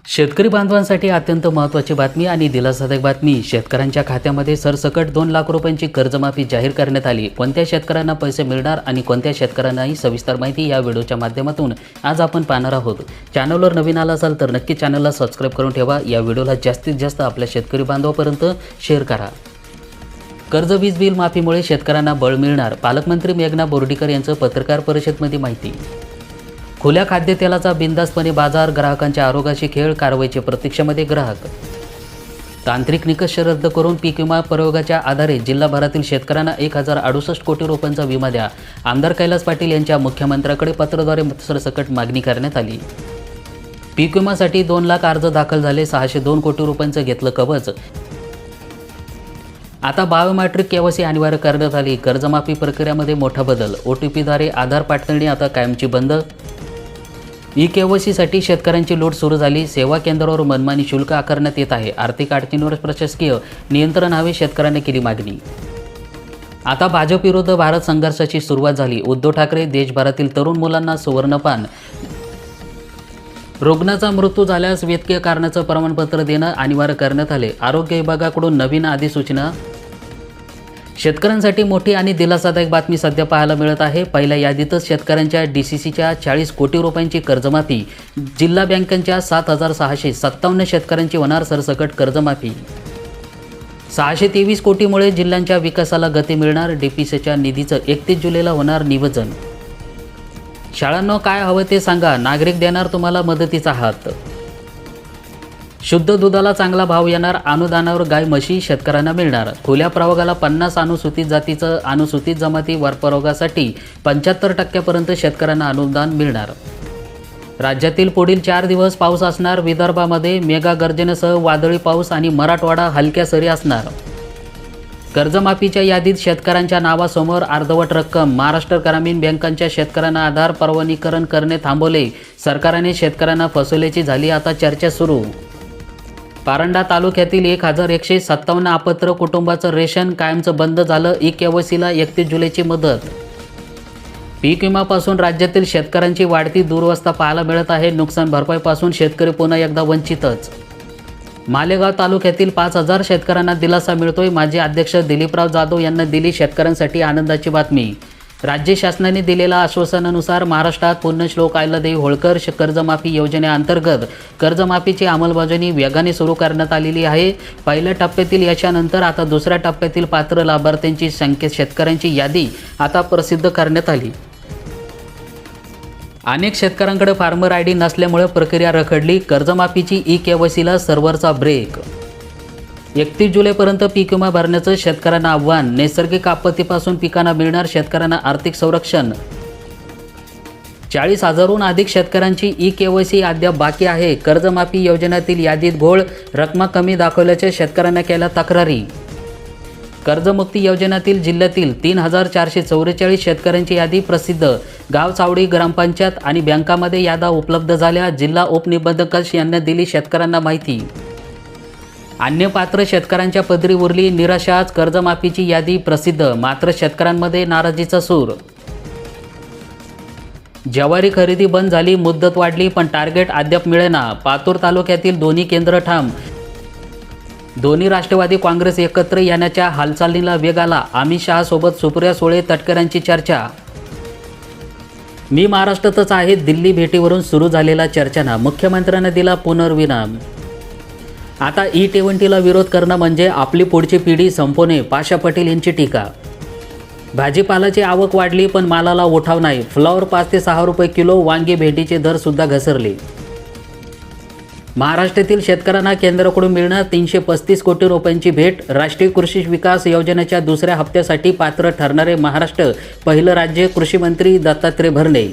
शेतकरी बांधवांसाठी अत्यंत महत्त्वाची बातमी आणि दिलासादायक बातमी। शेतकऱ्यांच्या खात्यामध्ये सरसकट 2 लाख रुपयांची कर्जमाफी जाहीर करण्यात आली। कोणत्या शेतकऱ्यांना पैसे मिळणार आणि कोणत्या शेतकऱ्यांनाही सविस्तर माहिती या व्हिडिओच्या माध्यमातून आज आपण पाहणार आहोत। चॅनलवर नवीन आला असाल तर नक्की चॅनलला सबस्क्राइब करून ठेवा। या व्हिडिओला जास्तीत जास्त आपल्या शेतकरी बांधवांपर्यंत शेअर करा। कर्ज वीज बिल माफीमुळे शेतकऱ्यांना बळ मिळणार, पालकमंत्री मेघना बोर्डीकर यांचं पत्रकार परिषदेमध्ये माहिती। खुल्या खाद्यतेलाचा बिनधास्तपणे बाजार, ग्राहकांच्या आरोग्याशी खेळ, कारवाईच्या प्रतीक्षेमध्ये ग्राहक। तांत्रिक निकष रद्द करून पीक विमा प्रयोगाच्या आधारे जिल्हाभरातील शेतकऱ्यांना 1068 कोटी रुपयांचा विमा द्या, आमदार कैलास पाटील यांच्या मुख्यमंत्र्यांकडे पत्राद्वारे सरसकट मागणी करण्यात आली। पीक विम्यासाठी 2 लाख अर्ज दाखल झाले, 602 कोटी रुपयांचं घेतलं कवच। आता बायोमेट्रिक केवायसी अनिवार्य करण्यात आली, कर्जमाफी प्रक्रियेमध्ये मोठा बदल। OTPद्वारे आधार पाठवणी आता कायमची बंद। केवायसीसाठी शेतकऱ्यांची लूट सुरू झाली, सेवा केंद्रावर मनमानी शुल्क आकारण्यात येत आहे, आर्थिक अडचणींवर प्रशासकीय नियंत्रण हवे, शेतकऱ्यांनी केली मागणी। आता भाजप विरुद्ध भारत संघर्षाची सुरुवात झाली, उद्धव ठाकरे देशभरातील तरुण मुलांना सुवर्णपान। रुग्णाचा मृत्यू झाल्यास वैद्यकीय कारणाचं प्रमाणपत्र देणं अनिवार्य करण्यात आले, आरोग्य विभागाकडून नवीन अधिसूचना। शेतकऱ्यांसाठी मोठी आणि दिलासादायक बातमी सध्या पाहायला मिळत आहे। पहिल्या यादीतच शेतकऱ्यांच्या DCCच्या 40 कोटी रुपयांची कर्जमाफी, जिल्हा बँकांच्या 7657 शेतकऱ्यांची होणार सरसकट कर्जमाफी। 623 कोटीमुळे जिल्ह्यांच्या विकासाला गती मिळणार, DPCच्या निधीचं 31 जुलैला होणार नियोजन। शाळांना काय हवं ते सांगा, नागरिक देणार तुम्हाला मदतीचा हात। शुद्ध दुधाला चांगला भाव येणार, अनुदानावर गाय म्हशी शेतकऱ्यांना मिळणार। खुल्या प्रवर्गाला 50 अनुसूचित जातीचं अनुसूचित जमाती प्रवर्गासाठी 75% शेतकऱ्यांना अनुदान मिळणार। राज्यातील पुढील 4 दिवस पाऊस असणार, विदर्भामध्ये मेगा गर्जनेसह वादळी पाऊस आणि मराठवाडा हलक्या सरी असणार। कर्जमाफीच्या यादीत शेतकऱ्यांच्या नावासमोर अर्धवट रक्कम, महाराष्ट्र ग्रामीण बँकांच्या शेतकऱ्यांना आधार परवानीकरण करणे थांबवले, सरकारने शेतकऱ्यांना फसवल्याची झाली आता चर्चा सुरू। पारंडा तालुक्यातील 1157 अपात्र कुटुंबाचं रेशन कायमचं बंद झालं, केवायसीला 31 जुलैची मुदत। पीक विम्यापासून राज्यातील शेतकऱ्यांची वाढती दुरवस्था पाहायला मिळत आहे, नुकसान भरपाईपासून शेतकरी पुन्हा एकदा वंचितच। मालेगाव तालुक्यातील 5000 शेतकऱ्यांना दिलासा मिळतोय, माजी अध्यक्ष दिलीपराव जाधव यांना दिली शेतकऱ्यांसाठी आनंदाची बातमी। राज्य शासनाने दिलेल्या आश्वासनानुसार महाराष्ट्रात पुण्यश्लोक अहिल्यादेवी होळकर कर्जमाफी योजनेअंतर्गत कर्जमाफीची अंमलबजावणी वेगाने सुरू करण्यात आलेली आहे। पहिल्या टप्प्यातील यशानंतर आता दुसऱ्या टप्प्यातील पात्र लाभार्थ्यांची संख्या शेतकऱ्यांची यादी आता प्रसिद्ध करण्यात आली। अनेक शेतकऱ्यांकडे फार्मर ID नसल्यामुळे प्रक्रिया रखडली, कर्जमाफीची केवायसीला सर्व्हरचा ब्रेक। 31 जुलैपर्यंत पीक विमा भरण्याचं शेतकऱ्यांना आव्हान, नैसर्गिक आपत्तीपासून पिकांना मिळणार शेतकऱ्यांना आर्थिक संरक्षण। 40,000हून अधिक शेतकऱ्यांची केवायसी अद्याप बाकी आहे, कर्जमाफी योजनेतील यादीत घोळ, रकमा कमी दाखवल्याच्या शेतकऱ्यांना केल्या तक्रारी। कर्जमुक्ती योजनेतील जिल्ह्यातील 3444 शेतकऱ्यांची यादी प्रसिद्ध, गाव चावडी ग्रामपंचायत आणि बँकामध्ये याद्या उपलब्ध झाल्या, जिल्हा उपनिबंधक यांनी दिली शेतकऱ्यांना माहिती। अन्य पात्र शेतकऱ्यांच्या पदरी उरली निराशाच, कर्जमाफीची यादी प्रसिद्ध, मात्र शेतकऱ्यांमध्ये नाराजीचा सूर। ज्वारी खरेदी बंद झाली, मुदत वाढली पण टार्गेट अद्याप मिळेना, पातूर तालुक्यातील दोन्ही केंद्र ठाम। दोन्ही राष्ट्रवादी काँग्रेस एकत्र येण्याच्या हालचालीला वेग आला, अमित शहा सोबत सुप्रिया सुळे तटकऱ्यांची चर्चा। मी महाराष्ट्रातच आहे, दिल्ली भेटीवरून सुरू झालेला चर्चांना मुख्यमंत्र्यांना दिला पुनर्विराम। आता E20ला विरोध करणं म्हणजे आपली पुढची पिढी संपवणे, पाशा पटेल यांची टीका। भाजीपालाची आवक वाढली पण मालाला उठाव नाही, फ्लॉवर 5 ते 6 रुपये किलो, वांगी भेंडीचे दर सुद्धा घसरले। महाराष्ट्रातील शेतकऱ्यांना केंद्राकडून मिळणार 335 कोटी रुपयांची भेट, राष्ट्रीय कृषी विकास योजनेच्या दुसऱ्या हप्त्यासाठी पात्र ठरणारे महाराष्ट्र पहिलं राज्य, कृषी मंत्री दत्तात्रय भरणे।